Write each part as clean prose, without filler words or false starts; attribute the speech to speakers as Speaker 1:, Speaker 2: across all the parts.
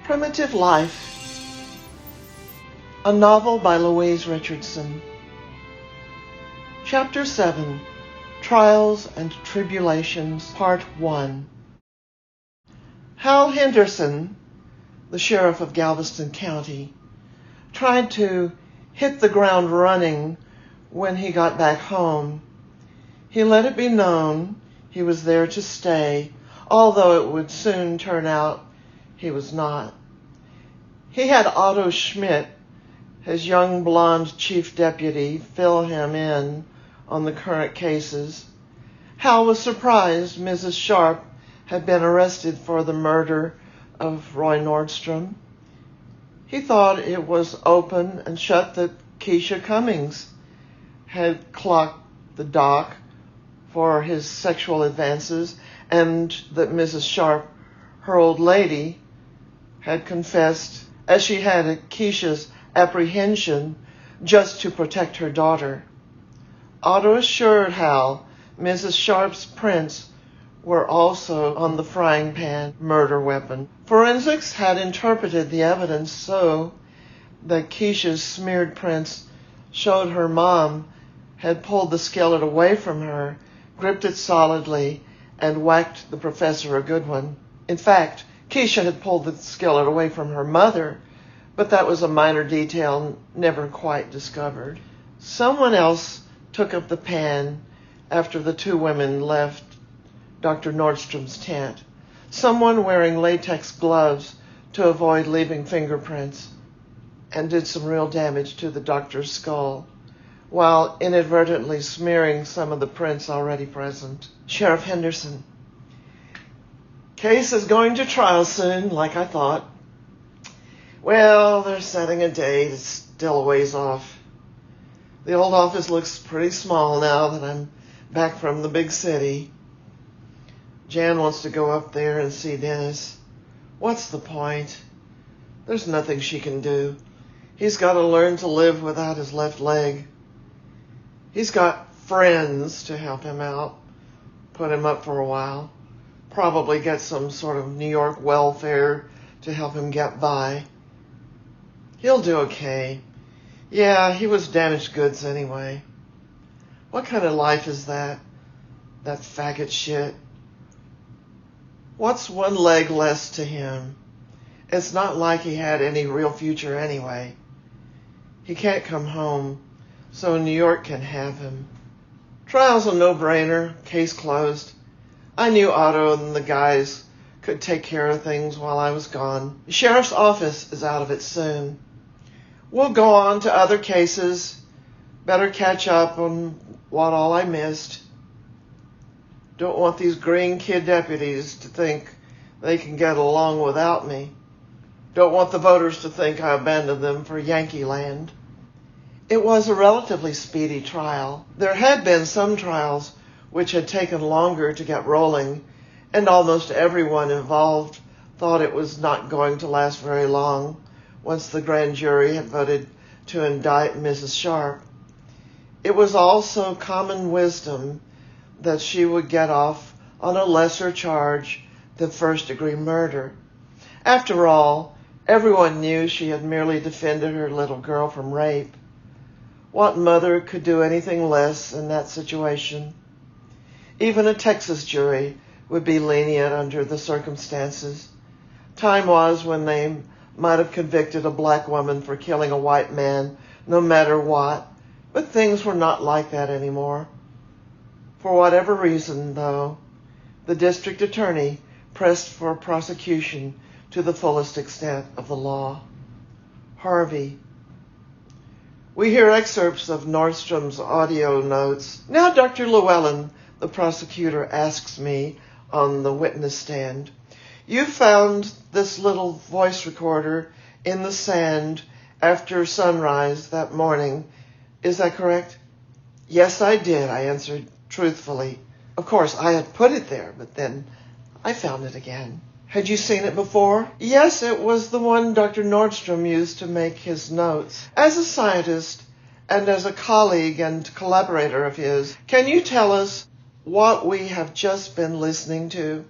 Speaker 1: Primitive Life, a novel by Louise Richardson. Chapter 7, Trials and Tribulations, Part 1. Hal Henderson, the sheriff of Galveston County, tried to hit the ground running when he got back home. He let it be known he was there to stay, although it would soon turn out he was not. He had Otto Schmidt, his young blonde chief deputy, fill him in on the current cases. Hal was surprised Mrs. Sharp had been arrested for the murder of Roy Nordstrom. He thought it was open and shut that Keisha Cummings had clocked the dock for his sexual advances and that Mrs. Sharp, her old lady, had confessed, as she had at Keisha's apprehension, just to protect her daughter. Otto assured Hal Mrs. Sharp's prints were also on the frying pan murder weapon. Forensics had interpreted the evidence so that Keisha's smeared prints showed her mom had pulled the skillet away from her, gripped it solidly, and whacked the professor a good one. In fact, Keisha had pulled the skillet away from her mother, but that was a minor detail never quite discovered. Someone else took up the pan after the two women left Dr. Nordstrom's tent. Someone wearing latex gloves to avoid leaving fingerprints, and did some real damage to the doctor's skull, while inadvertently smearing some of the prints already present. Sheriff Henderson. Case is going to trial soon, like I thought. Well, they're setting a date. It's still a ways off. The old office looks pretty small now that I'm back from the big city. Jan wants to go up there and see Dennis. What's the point? There's nothing she can do. He's got to learn to live without his left leg. He's got friends to help him out, put him up for a while. Probably get some sort of New York welfare to help him get by. He'll do okay. Yeah, he was damaged goods anyway. What kind of life is that? That faggot shit. What's one leg less to him? It's not like he had any real future anyway. He can't come home, so New York can have him. Trial's a no-brainer, case closed. I knew Otto and the guys could take care of things while I was gone. The sheriff's office is out of it soon. We'll go on to other cases. Better catch up on what all I missed. Don't want these green kid deputies to think they can get along without me. Don't want the voters to think I abandoned them for Yankee land. It was a relatively speedy trial. There had been some trials which had taken longer to get rolling, and almost everyone involved thought it was not going to last very long once the grand jury had voted to indict Mrs. Sharp. It was also common wisdom that she would get off on a lesser charge than first-degree murder. After all, everyone knew she had merely defended her little girl from rape. What mother could do anything less in that situation? Even a Texas jury would be lenient under the circumstances. Time was when they might have convicted a black woman for killing a white man, no matter what, but things were not like that anymore. For whatever reason, though, the district attorney pressed for prosecution to the fullest extent of the law. Harvey. We hear excerpts of Nordstrom's audio notes. Now, Dr. Llewellyn, the prosecutor asks me on the witness stand, you found this little voice recorder in the sand after sunrise that morning. Is that correct? Yes, I did, I answered truthfully. Of course, I had put it there, but then I found it again. Had you seen it before? Yes, it was the one Dr. Nordstrom used to make his notes. As a scientist and as a colleague and collaborator of his, can you tell us what we have just been listening to?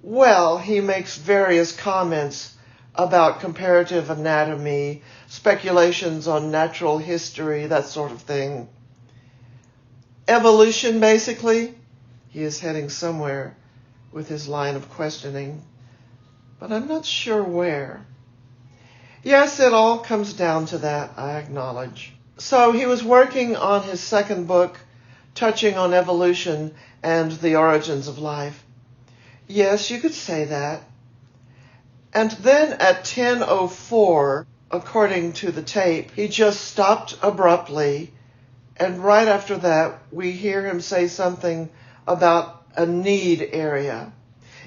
Speaker 1: Well, he makes various comments about comparative anatomy, speculations on natural history, that sort of thing. Evolution, basically. He is heading somewhere with his line of questioning, but I'm not sure where. Yes, it all comes down to that, I acknowledge. So he was working on his second book, touching on evolution and the origins of life. Yes, you could say that. And then at 10:04, according to the tape, he just stopped abruptly, and right after that, we hear him say something about a need area.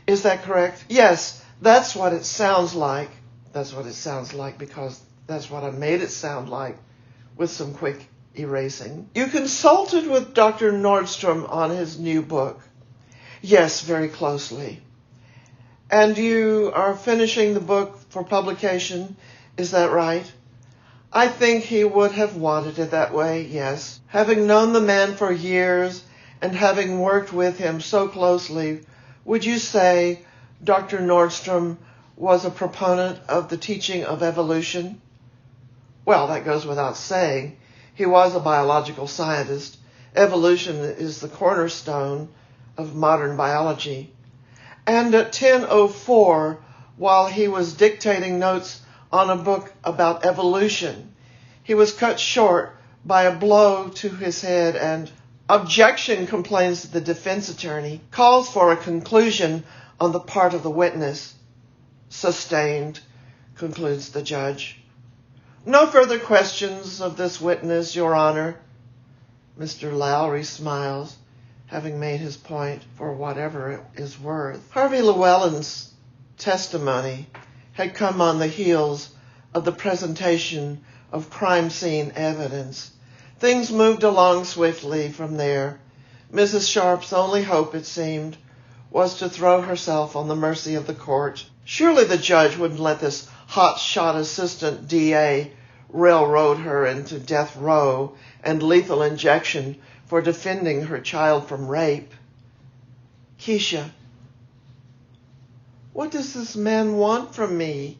Speaker 1: Is that correct? Yes, that's what it sounds like. That's what it sounds like because that's what I made it sound like with some quick erasing. You consulted with Dr. Nordstrom on his new book. Yes, very closely. And you are finishing the book for publication, is that right? I think he would have wanted it that way, yes. Having known the man for years and having worked with him so closely, would you say Dr. Nordstrom was a proponent of the teaching of evolution? Well, that goes without saying. He was a biological scientist. Evolution is the cornerstone of modern biology. And at 10:04, while he was dictating notes on a book about evolution, he was cut short by a blow to his head and objection, complains the defense attorney, calls for a conclusion on the part of the witness. Sustained, concludes the judge. No further questions of this witness, Your Honor. Mr. Lowry smiles, having made his point for whatever it is worth. Harvey Llewellyn's testimony had come on the heels of the presentation of crime scene evidence. Things moved along swiftly from there. Mrs. Sharp's only hope, it seemed, was to throw herself on the mercy of the court. Surely the judge wouldn't let this hot-shot assistant DA railroad her into death row and lethal injection for defending her child from rape. Keisha, what does this man want from me?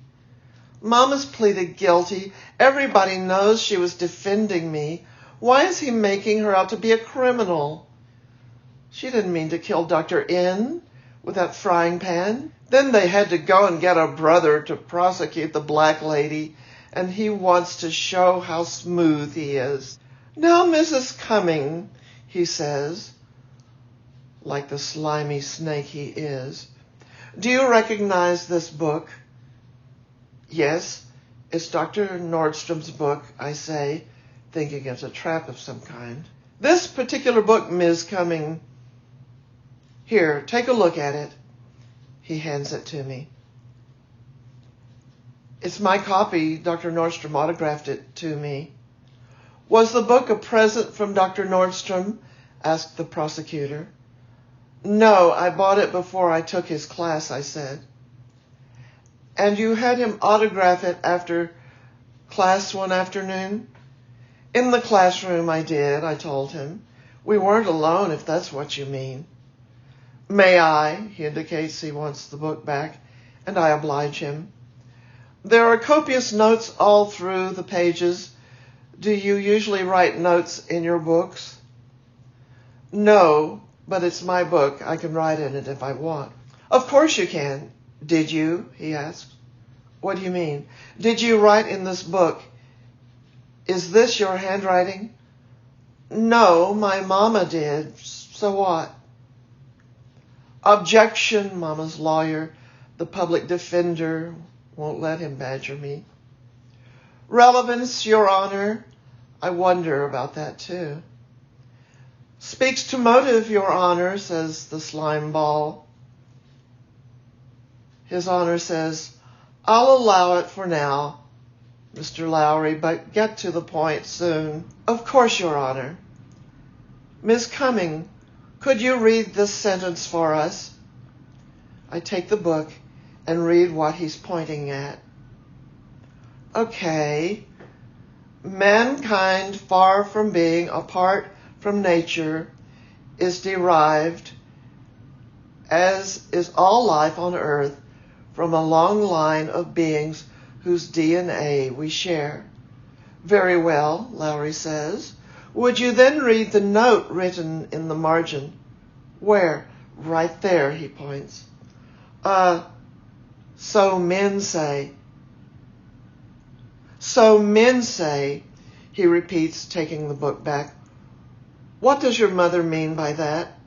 Speaker 1: Mama's pleaded guilty. Everybody knows she was defending me. Why is he making her out to be a criminal? She didn't mean to kill Dr. N with that frying pan. Then they had to go and get a brother to prosecute the black lady, and he wants to show how smooth he is. Now, Mrs. Cumming, he says, like the slimy snake he is, do you recognize this book? Yes, it's Dr. Nordstrom's book, I say, thinking it's a trap of some kind. This particular book, Ms. Cumming, here, take a look at it. He hands it to me. It's my copy. Dr. Nordstrom autographed it to me. Was the book a present from Dr. Nordstrom? Asked the prosecutor. No, I bought it before I took his class, I said. And you had him autograph it after class one afternoon? In the classroom I did, I told him. We weren't alone, if that's what you mean. May I? He indicates he wants the book back, and I oblige him. There are copious notes all through the pages. Do you usually write notes in your books? No, but it's my book. I can write in it if I want. Of course you can. Did you? He asked. What do you mean? Did you write in this book? Is this your handwriting? No, my mama did. So what? Objection, Mama's lawyer. The public defender won't let him badger me. Relevance, Your Honor. I wonder about that, too. Speaks to motive, Your Honor, says the slime ball. His Honor says, I'll allow it for now, Mr. Lowry, but get to the point soon. Of course, Your Honor. Miss Cumming, could you read this sentence for us? I take the book and read what he's pointing at. Okay. Mankind, far from being apart from nature, is derived, as is all life on earth, from a long line of beings whose DNA we share. Very well, Lowry says. Would you then read the note written in the margin? Where? Right there, he points. So men say. So men say, he repeats, taking the book back. What does your mother mean by that?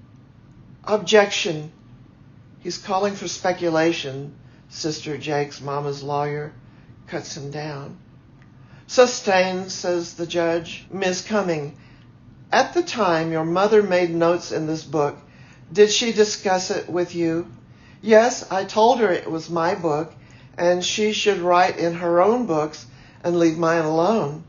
Speaker 1: Objection. He's calling for speculation. Sister Jake's mama's lawyer cuts him down. Sustained, says the judge. Ms. Cumming, at the time your mother made notes in this book, did she discuss it with you? Yes, I told her it was my book, and she should write in her own books and leave mine alone.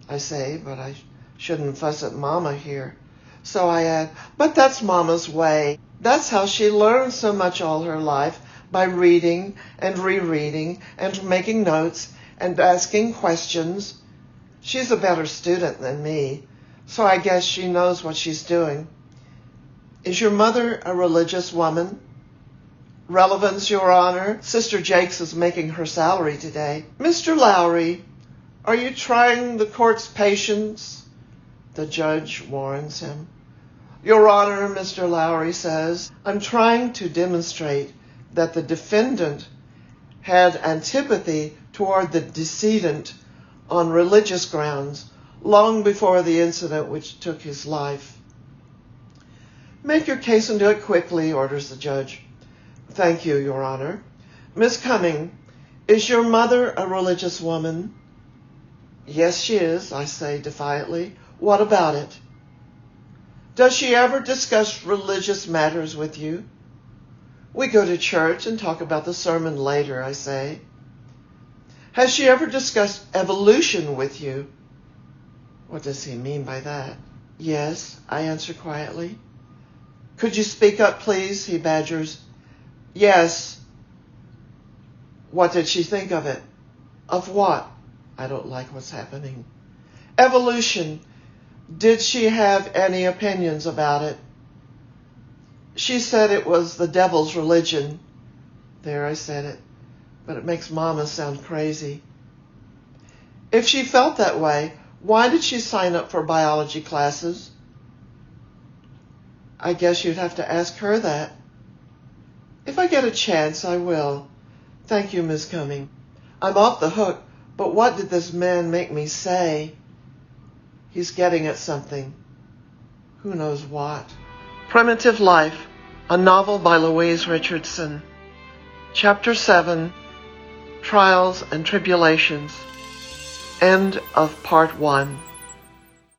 Speaker 1: I say, but I shouldn't fuss at Mama here. So I add, but that's Mama's way. That's how she learned so much all her life, by reading and rereading and making notes and asking questions. She's a better student than me, so I guess she knows what she's doing. Is your mother a religious woman? Relevance, Your Honor. Sister Jakes is making her salary today. Mr. Lowry, are you trying the court's patience? The judge warns him. Your Honor, Mr. Lowry says, I'm trying to demonstrate that the defendant had antipathy toward the decedent on religious grounds long before the incident which took his life. Make your case and do it quickly, orders the judge. Thank you, Your Honor. Miss Cumming, is your mother a religious woman? Yes, she is, I say defiantly. What about it? Does she ever discuss religious matters with you? We go to church and talk about the sermon later, I say. Has she ever discussed evolution with you? What does he mean by that? Yes, I answer quietly. Could you speak up, please? He badgers. Yes. What did she think of it? Of what? I don't like what's happening. Evolution. Did she have any opinions about it? She said it was the devil's religion. There, I said it. But it makes Mama sound crazy. If she felt that way, why did she sign up for biology classes? I guess you'd have to ask her that. If I get a chance, I will. Thank you, Miss Cumming. I'm off the hook, but what did this man make me say? He's getting at something. Who knows what? Primitive Life, a novel by Louise Richardson. Chapter 7, Trials and Tribulations. End of Part 1.